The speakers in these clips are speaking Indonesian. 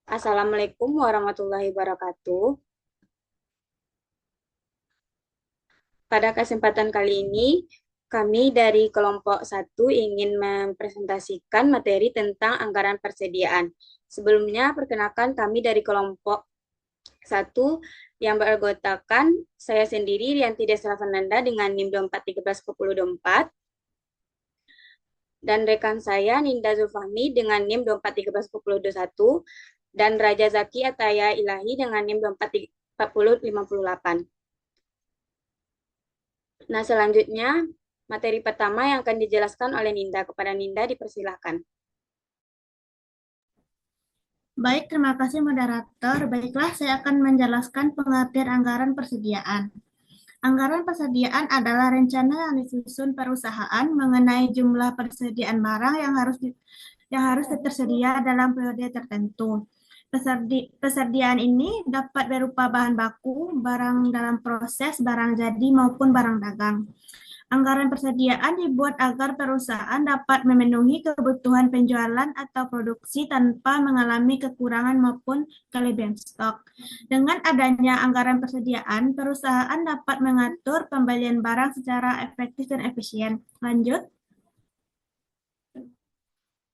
Assalamualaikum warahmatullahi wabarakatuh. Pada kesempatan kali ini, kami dari kelompok satu ingin mempresentasikan materi tentang anggaran persediaan. Sebelumnya, perkenalkan kami dari kelompok satu yang beranggotakan saya sendiri, Rianti Desra Fernanda dengan NIM 24131024, dan rekan saya Ninda Zulfahmi dengan NIM 24131021, dan Raja Zaki Ataya Ilahi dengan NIM 244058. Nah, selanjutnya materi pertama yang akan dijelaskan oleh Ninda. Kepada Ninda dipersilahkan. Baik, terima kasih moderator. Baiklah, saya akan menjelaskan pengertian anggaran persediaan. Anggaran persediaan adalah rencana yang disusun perusahaan mengenai jumlah persediaan barang yang harus tersedia dalam periode tertentu. Persediaan ini dapat berupa bahan baku, barang dalam proses, barang jadi, maupun barang dagang. Anggaran persediaan dibuat agar perusahaan dapat memenuhi kebutuhan penjualan atau produksi tanpa mengalami kekurangan maupun kelebihan stok. Dengan adanya anggaran persediaan, perusahaan dapat mengatur pembelian barang secara efektif dan efisien. Lanjut.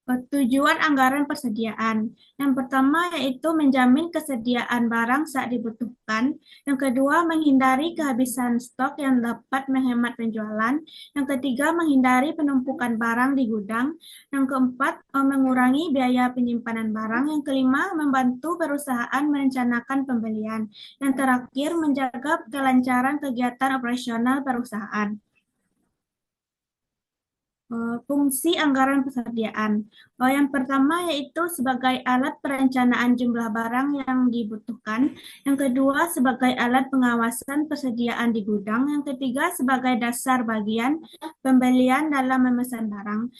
Tujuan anggaran persediaan. Yang pertama yaitu menjamin kesediaan barang saat dibutuhkan. Yang kedua, menghindari kehabisan stok yang dapat menghemat penjualan. Yang ketiga, menghindari penumpukan barang di gudang. Yang keempat, mengurangi biaya penyimpanan barang. Yang kelima, membantu perusahaan merencanakan pembelian. Yang terakhir, menjaga kelancaran kegiatan operasional perusahaan. Fungsi anggaran persediaan. Yang pertama yaitu sebagai alat perencanaan jumlah barang yang dibutuhkan. Yang kedua sebagai alat pengawasan persediaan di gudang. Yang ketiga sebagai dasar bagian pembelian dalam memesan barang.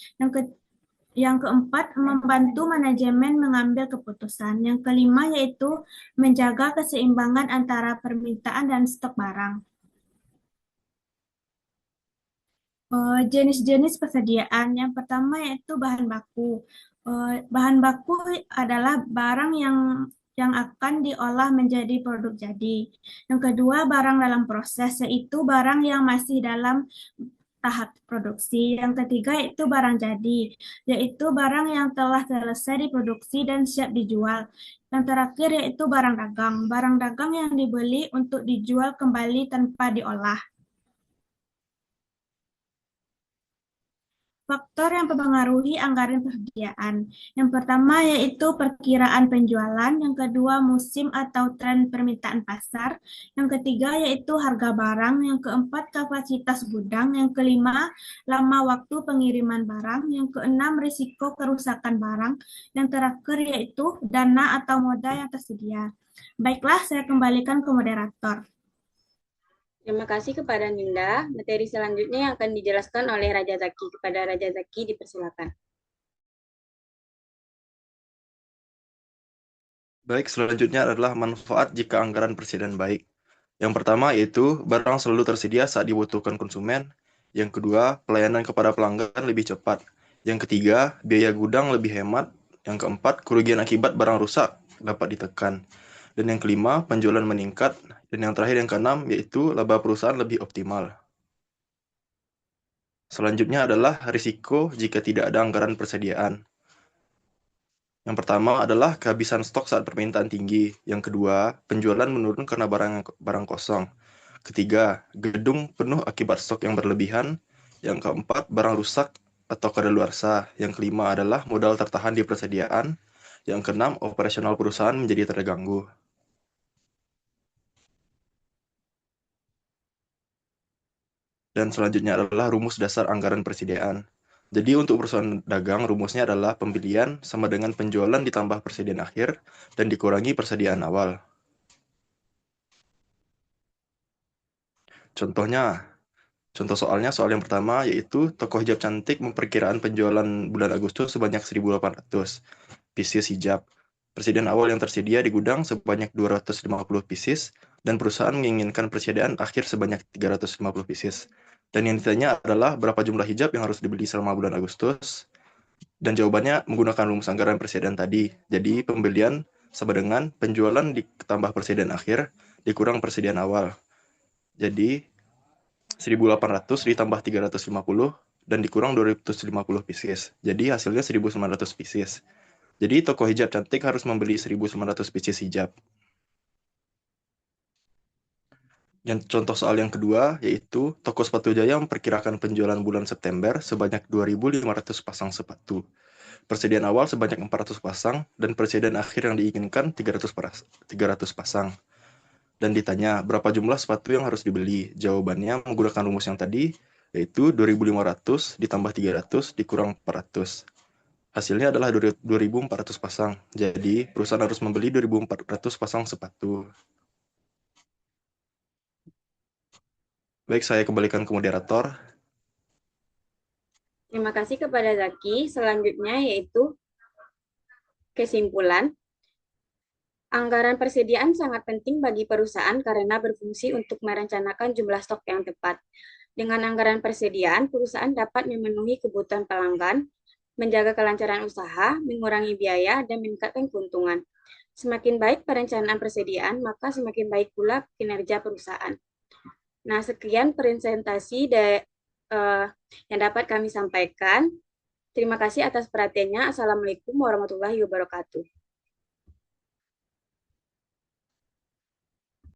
Yang keempat, membantu manajemen mengambil keputusan. Yang kelima yaitu menjaga keseimbangan antara permintaan dan stok barang. Jenis-jenis persediaan. Yang pertama yaitu bahan baku. Bahan baku adalah barang yang akan diolah menjadi produk jadi. Yang kedua, barang dalam proses, yaitu barang yang masih dalam tahap produksi. Yang ketiga yaitu barang jadi, yaitu barang yang telah selesai diproduksi dan siap dijual. Yang terakhir yaitu barang dagang yang dibeli untuk dijual kembali tanpa diolah. Faktor yang mempengaruhi anggaran persediaan. Yang pertama yaitu perkiraan penjualan, yang kedua musim atau tren permintaan pasar, yang ketiga yaitu harga barang, yang keempat kapasitas gudang, yang kelima lama waktu pengiriman barang, yang keenam risiko kerusakan barang, yang terakhir yaitu dana atau modal yang tersedia. Baiklah, saya kembalikan ke moderator. Terima kasih kepada Ninda. Materi selanjutnya yang akan dijelaskan oleh Raja Zaki. Kepada Raja Zaki dipersilakan. Baik, selanjutnya adalah manfaat jika anggaran persediaan baik. Yang pertama yaitu barang selalu tersedia saat dibutuhkan konsumen. Yang kedua, pelayanan kepada pelanggan lebih cepat. Yang ketiga, biaya gudang lebih hemat. Yang keempat, kerugian akibat barang rusak dapat ditekan. Dan yang kelima, penjualan meningkat. Dan yang terakhir, yang keenam, yaitu laba perusahaan lebih optimal. Selanjutnya adalah risiko jika tidak ada anggaran persediaan. Yang pertama adalah kehabisan stok saat permintaan tinggi. Yang kedua, penjualan menurun karena barang kosong. Ketiga, gedung penuh akibat stok yang berlebihan. Yang keempat, barang rusak atau kadaluarsa. Yang kelima adalah modal tertahan di persediaan. Yang keenam, operasional perusahaan menjadi terganggu. Dan selanjutnya adalah rumus dasar anggaran persediaan. Jadi untuk perusahaan dagang, rumusnya adalah pembelian sama dengan penjualan ditambah persediaan akhir dan dikurangi persediaan awal. Contoh soalnya, soal yang pertama yaitu toko hijab cantik memperkiraan penjualan bulan Agustus sebanyak 1.800 pieces hijab. Persediaan awal yang tersedia di gudang sebanyak 250 pieces dan perusahaan menginginkan persediaan akhir sebanyak 350 pieces. Dan yang ditanya adalah berapa jumlah hijab yang harus dibeli selama bulan Agustus. Dan jawabannya menggunakan rumus anggaran persediaan tadi. Jadi pembelian sama dengan penjualan ditambah persediaan akhir dikurang persediaan awal. Jadi 1.800 ditambah 350 dan dikurang 250 pieces. Jadi hasilnya 1.900 pieces. Jadi toko hijab cantik harus membeli 1.900 pieces hijab. Dan contoh soal yang kedua yaitu toko sepatu Jaya memperkirakan penjualan bulan September sebanyak 2.500 pasang sepatu. Persediaan awal sebanyak 400 pasang dan persediaan akhir yang diinginkan 300 pasang. Dan ditanya berapa jumlah sepatu yang harus dibeli. Jawabannya menggunakan rumus yang tadi, yaitu 2.500 ditambah 300 dikurang 400. Hasilnya adalah 2.400 pasang. Jadi perusahaan harus membeli 2.400 pasang sepatu. Baik, saya kembalikan ke moderator. Terima kasih kepada Zaki. Selanjutnya yaitu kesimpulan. Anggaran persediaan sangat penting bagi perusahaan karena berfungsi untuk merencanakan jumlah stok yang tepat. Dengan anggaran persediaan, perusahaan dapat memenuhi kebutuhan pelanggan, menjaga kelancaran usaha, mengurangi biaya, dan meningkatkan keuntungan. Semakin baik perencanaan persediaan, maka semakin baik pula kinerja perusahaan. Nah, sekian presentasi yang dapat kami sampaikan. Terima kasih atas perhatiannya. Assalamualaikum warahmatullahi wabarakatuh.